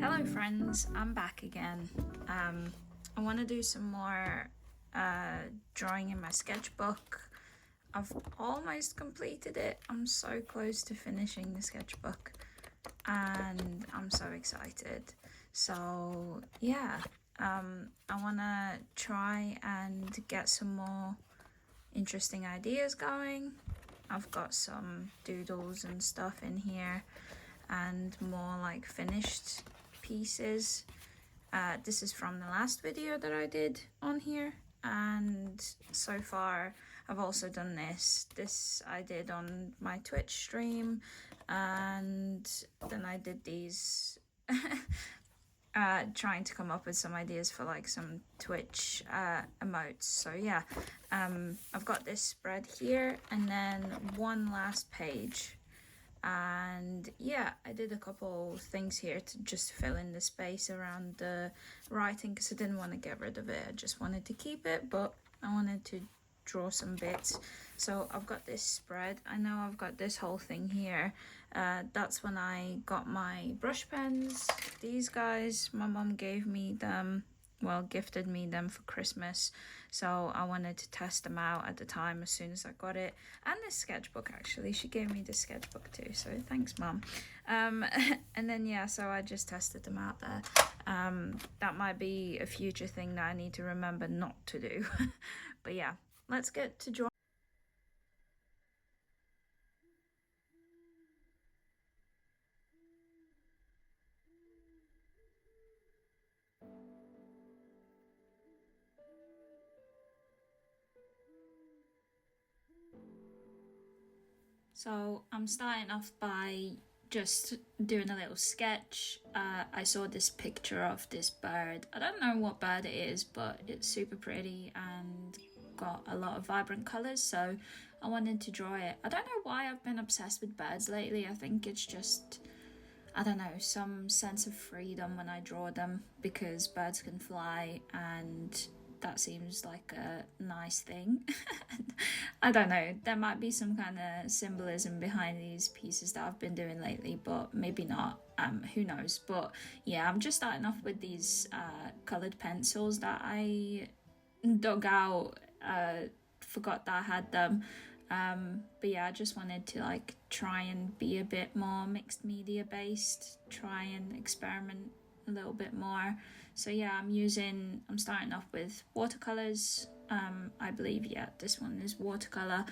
Hello friends, I'm back again. I want to do some more drawing in my sketchbook. I've almost completed it. I'm so close to finishing the sketchbook and I'm so excited. So yeah, I want to try and get some more interesting ideas going. I've got some doodles and stuff in here and more like finished pieces. This is from the last video that I did on here, and so far I've also done this I did on my Twitch stream, and then I did these trying to come up with some ideas for like some Twitch emotes. So yeah, I've got this spread here and then one last page. And yeah, I did a couple things here to just fill in the space around the writing because I didn't want to get rid of it. I just wanted to keep it, but I wanted to draw some bits. So I've got this spread. I know I've got this whole thing here. That's when I got my brush pens. These guys, my mom gave me them, well, gifted me them for Christmas, so I wanted to test them out at the time as soon as I got it. And this sketchbook, actually, she gave me this sketchbook too, so thanks Mom. And then yeah, so I just tested them out there. That might be a future thing that I need to remember not to do. But yeah, let's get to drawing. So I'm starting off by just doing a little sketch. I saw this picture of this bird. I don't know what bird it is, but it's super pretty and got a lot of vibrant colours, so I wanted to draw it. I don't know why I've been obsessed with birds lately. I think it's just, I don't know, some sense of freedom when I draw them because birds can fly and that seems like a nice thing. I don't know, there might be some kind of symbolism behind these pieces that I've been doing lately, but maybe not. Who knows? But yeah, I'm just starting off with these coloured pencils that I dug out, forgot that I had them. But yeah, I just wanted to like try and be a bit more mixed media based, try and experiment a little bit more. So yeah, I'm starting off with watercolors. I believe, yeah, this one is watercolor.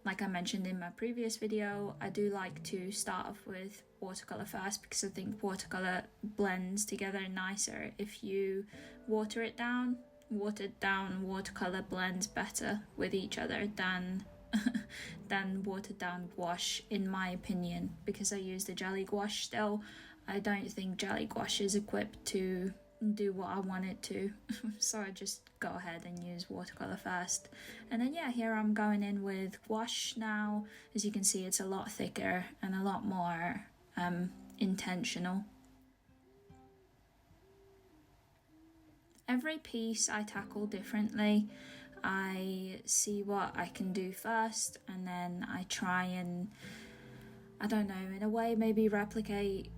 Like I mentioned in my previous video, I do like to start off with watercolor first because I think watercolor blends together nicer if you water it down. Watered down watercolor blends better with each other than watered down gouache, in my opinion, because I use the Jelly Gouache still. I don't think Jelly Gouache is equipped to do what I want it to, so I just go ahead and use watercolor first. And then yeah, here I'm going in with gouache now. As you can see, it's a lot thicker and a lot more intentional. Every piece I tackle differently. I see what I can do first and then I try and, I don't know, in a way maybe replicate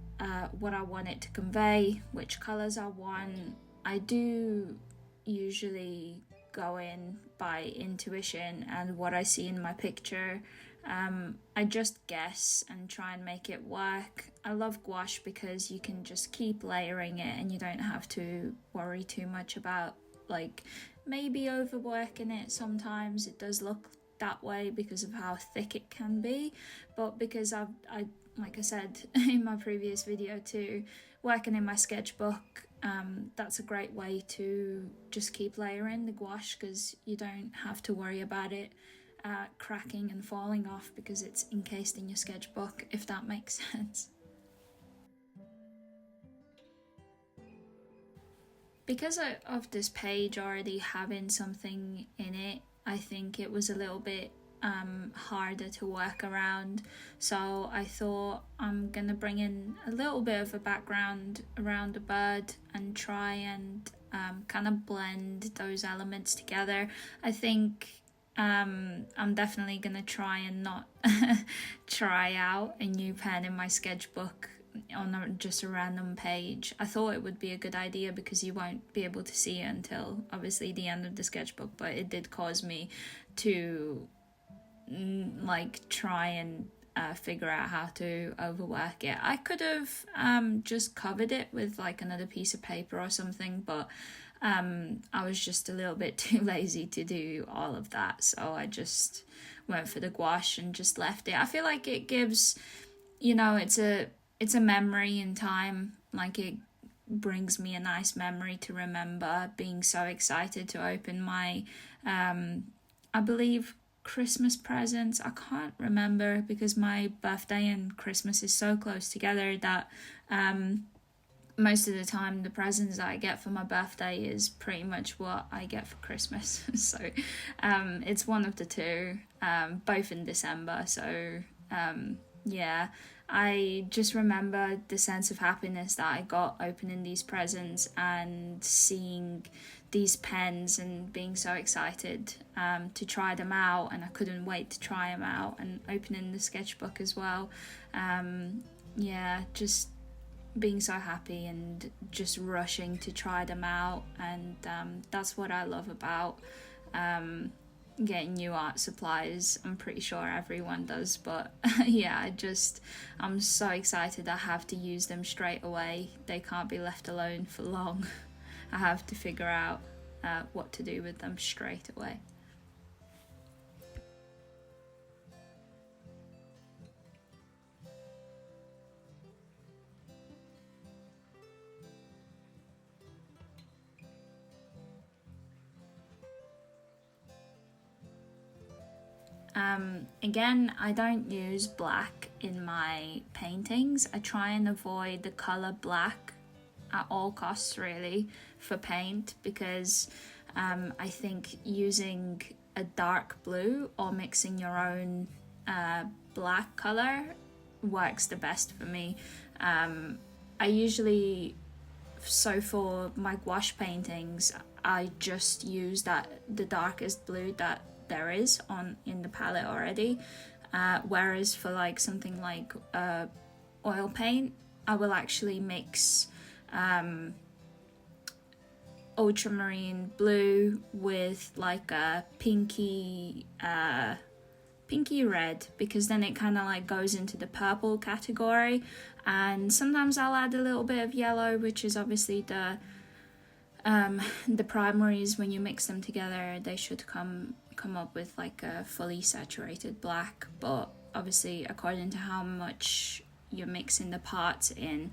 what I want it to convey, which colours I want. I do usually go in by intuition and what I see in my picture. I just guess and try and make it work. I love gouache because you can just keep layering it and you don't have to worry too much about like maybe overworking it. Sometimes it does look that way because of how thick it can be, but because I like I said in my previous video too, working in my sketchbook, that's a great way to just keep layering the gouache because you don't have to worry about it cracking and falling off because it's encased in your sketchbook, if that makes sense. Because of this page already having something in it, I think it was a little bit harder to work around, so I thought I'm gonna bring in a little bit of a background around the bird and try and kind of blend those elements together. I think I'm definitely gonna try and not try out a new pen in my sketchbook on just a random page. I thought it would be a good idea because you won't be able to see it until obviously the end of the sketchbook, but it did cause me to like try and figure out how to overwork it. I could have just covered it with like another piece of paper or something, but I was just a little bit too lazy to do all of that, so I just went for the gouache and just left it. I feel like it gives, it's a memory in time. Like it brings me a nice memory to remember being so excited to open my I believe Christmas presents. I can't remember because my birthday and Christmas is so close together that most of the time the presents that I get for my birthday is pretty much what I get for Christmas. So it's one of the two, both in December. So yeah, I just remember the sense of happiness that I got opening these presents and seeing these pens and being so excited to try them out, and I couldn't wait to try them out, and opening the sketchbook as well. Yeah, just being so happy and just rushing to try them out, and that's what I love about getting new art supplies. I'm pretty sure everyone does, but yeah, I'm so excited I have to use them straight away. They can't be left alone for long. I have to figure out what to do with them straight away. Again, I don't use black in my paintings. I try and avoid the color black at all costs, really, for paint, because I think using a dark blue or mixing your own black color works the best for me. I usually, so for my gouache paintings, I just use the darkest blue that there is on in the palette already, whereas for like something like oil paint, I will actually mix ultramarine blue with like a pinky red, because then it kind of like goes into the purple category. And sometimes I'll add a little bit of yellow, which is obviously the primaries. When you mix them together, they should come up with like a fully saturated black, but obviously according to how much you're mixing the parts in,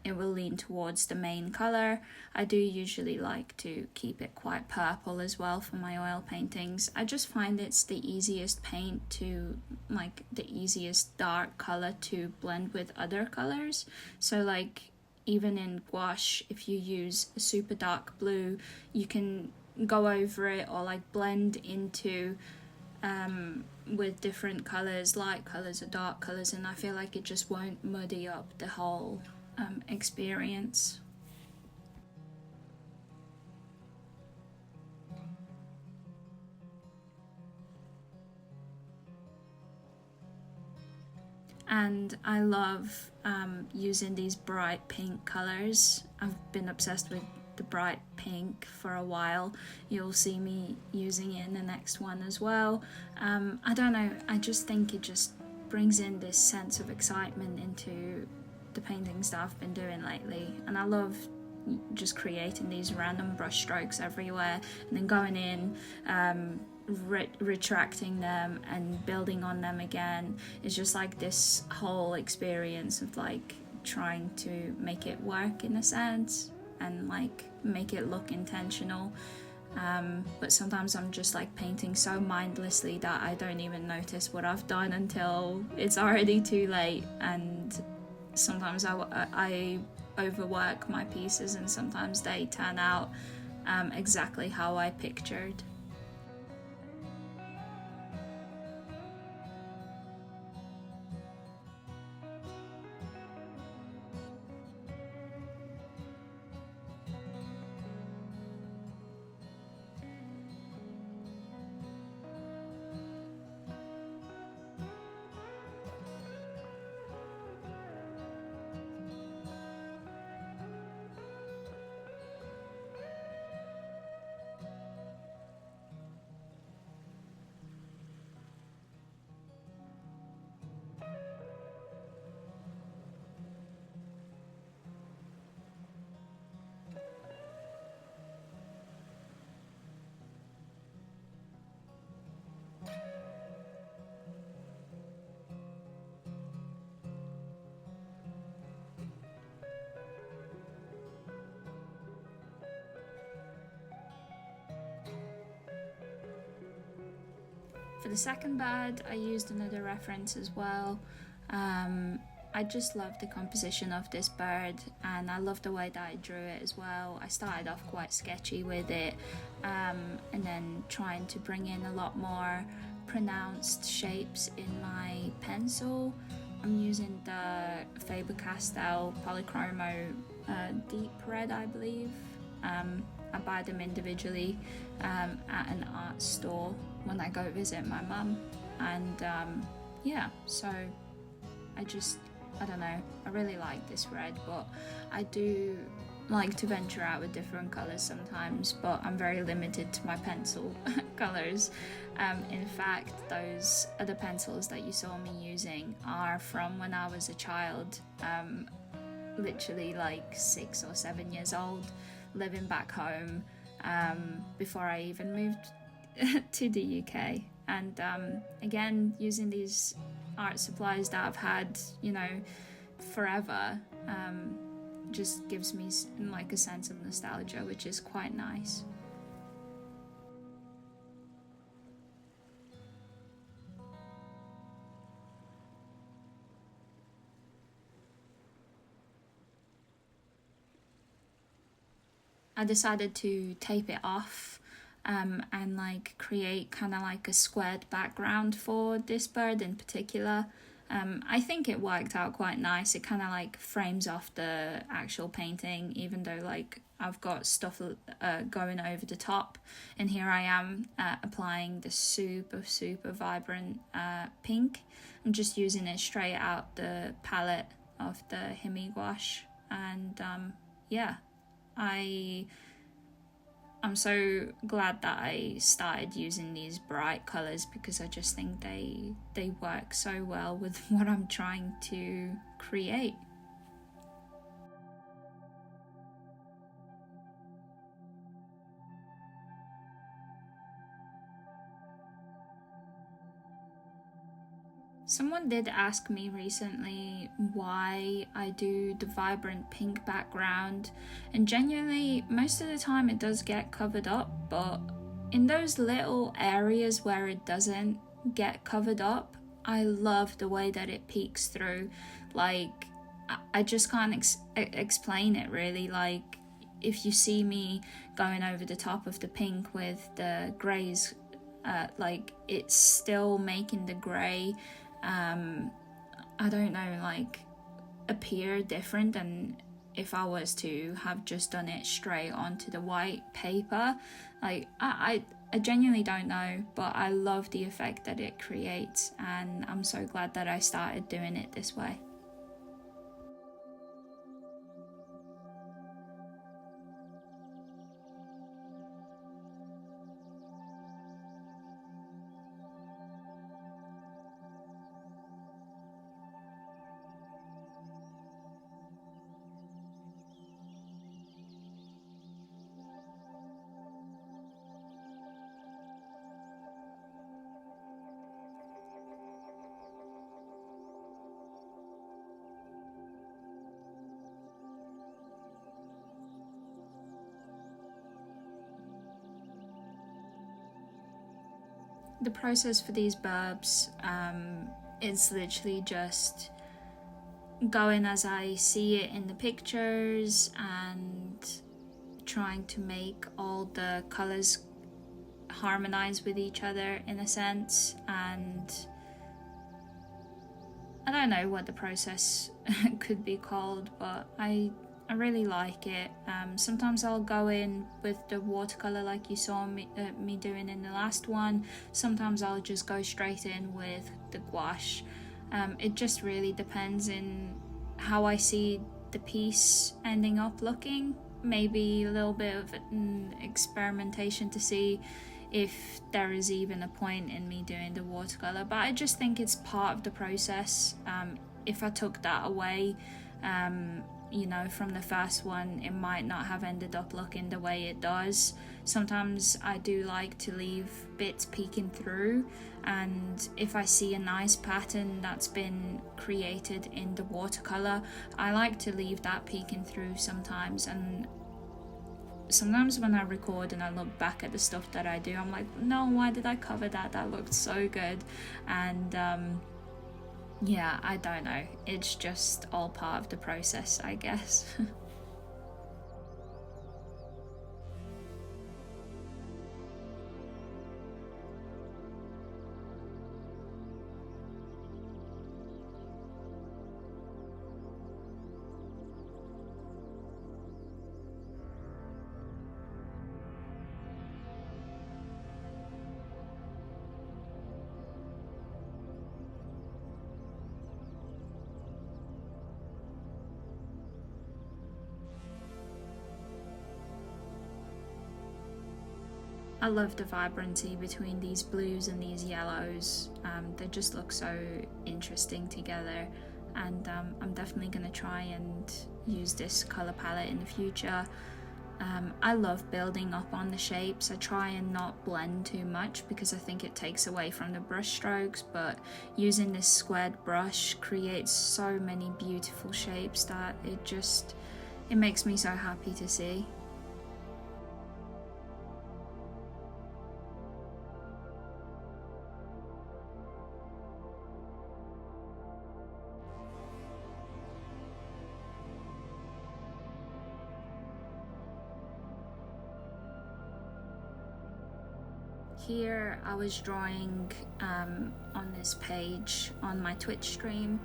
it will lean towards the main color. I do usually like to keep it quite purple as well for my oil paintings. I just find it's the easiest paint to, like, the easiest dark color to blend with other colors. So like even in gouache, if you use a super dark blue, you can go over it or like blend into with different colors, light colors or dark colors, and I feel like it just won't muddy up the whole experience. And I love using these bright pink colors. I've been obsessed with the bright pink for a while. You'll see me using it in the next one as well. I don't know, I just think it just brings in this sense of excitement into the paintings that I've been doing lately, and I love just creating these random brush strokes everywhere and then going in, retracting them and building on them again. It's just like this whole experience of like trying to make it work in a sense and like make it look intentional. But sometimes I'm just like painting so mindlessly that I don't even notice what I've done until it's already too late, and sometimes I overwork my pieces and sometimes they turn out exactly how I pictured. For the second bird, I used another reference as well. I just love the composition of this bird, and I love the way that I drew it as well. I started off quite sketchy with it, and then trying to bring in a lot more pronounced shapes in my pencil. I'm using the Faber-Castell Polychromo Deep Red, I believe. I buy them individually at an art store when I go visit my mum, and yeah, so I don't know, I really like this red, but I do like to venture out with different colours sometimes, but I'm very limited to my pencil colours. In fact, those other pencils that you saw me using are from when I was a child, literally like 6 or 7 years old, living back home, before I even moved to the UK. And again, using these art supplies that I've had, you know, forever, just gives me like a sense of nostalgia, which is quite nice. I decided to tape it off, and like create kind of like a squared background for this bird in particular. I think it worked out quite nice. It kind of like frames off the actual painting, even though like I've got stuff going over the top, and here I am applying the super vibrant pink. I'm just using it straight out the palette of the Jelly Gouache, and yeah, I'm so glad that I started using these bright colours, because I just think they work so well with what I'm trying to create. Someone did ask me recently why I do the vibrant pink background, and genuinely most of the time it does get covered up, but in those little areas where it doesn't get covered up, I love the way that it peeks through. Like, I just can't explain it really. Like, if you see me going over the top of the pink with the greys, like it's still making the grey, I don't know, like appear different than if I was to have just done it straight onto the white paper. Like I genuinely don't know, but I love the effect that it creates, and I'm so glad that I started doing it this way. The process for these burbs is literally just going as I see it in the pictures and trying to make all the colours harmonize with each other in a sense. And I don't know what the process could be called, but I really like it. Sometimes I'll go in with the watercolor like you saw me doing in the last one. Sometimes I'll just go straight in with the gouache. It just really depends in how I see the piece ending up looking. Maybe a little bit of experimentation to see if there is even a point in me doing the watercolor, but I just think it's part of the process. If I took that away, you know, from the first one, it might not have ended up looking the way it does. Sometimes I do like to leave bits peeking through, and if I see a nice pattern that's been created in the watercolor, I like to leave that peeking through sometimes. And sometimes when I record and I look back at the stuff that I do, I'm like, no, why did I cover that? That looked so good. And yeah, I don't know. It's just all part of the process, I guess. I love the vibrancy between these blues and these yellows. They just look so interesting together, and I'm definitely going to try and use this colour palette in the future. I love building up on the shapes. I try and not blend too much because I think it takes away from the brush strokes, but using this squared brush creates so many beautiful shapes that it makes me so happy to see. Here I was drawing on this page on my Twitch stream.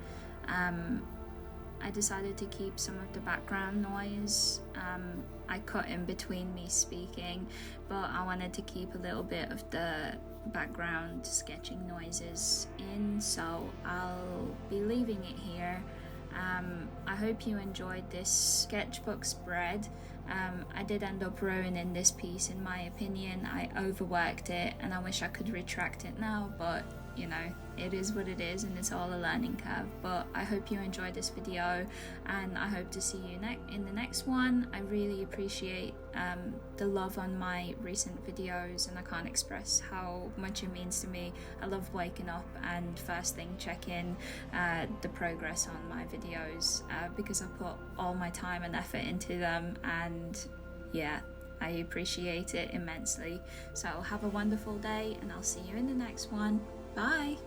I decided to keep some of the background noise. I cut in between me speaking, but I wanted to keep a little bit of the background sketching noises in, so I'll be leaving it here. I hope you enjoyed this sketchbook spread. I did end up ruining this piece in my opinion. I overworked it and I wish I could retract it now, but you know, it is what it is and it's all a learning curve. But I hope you enjoyed this video and I hope to see you in the next one. I really appreciate the love on my recent videos and I can't express how much it means to me. I love waking up and first thing checking the progress on my videos because I put all my time and effort into them, and yeah, I appreciate it immensely. So have a wonderful day and I'll see you in the next one. Bye!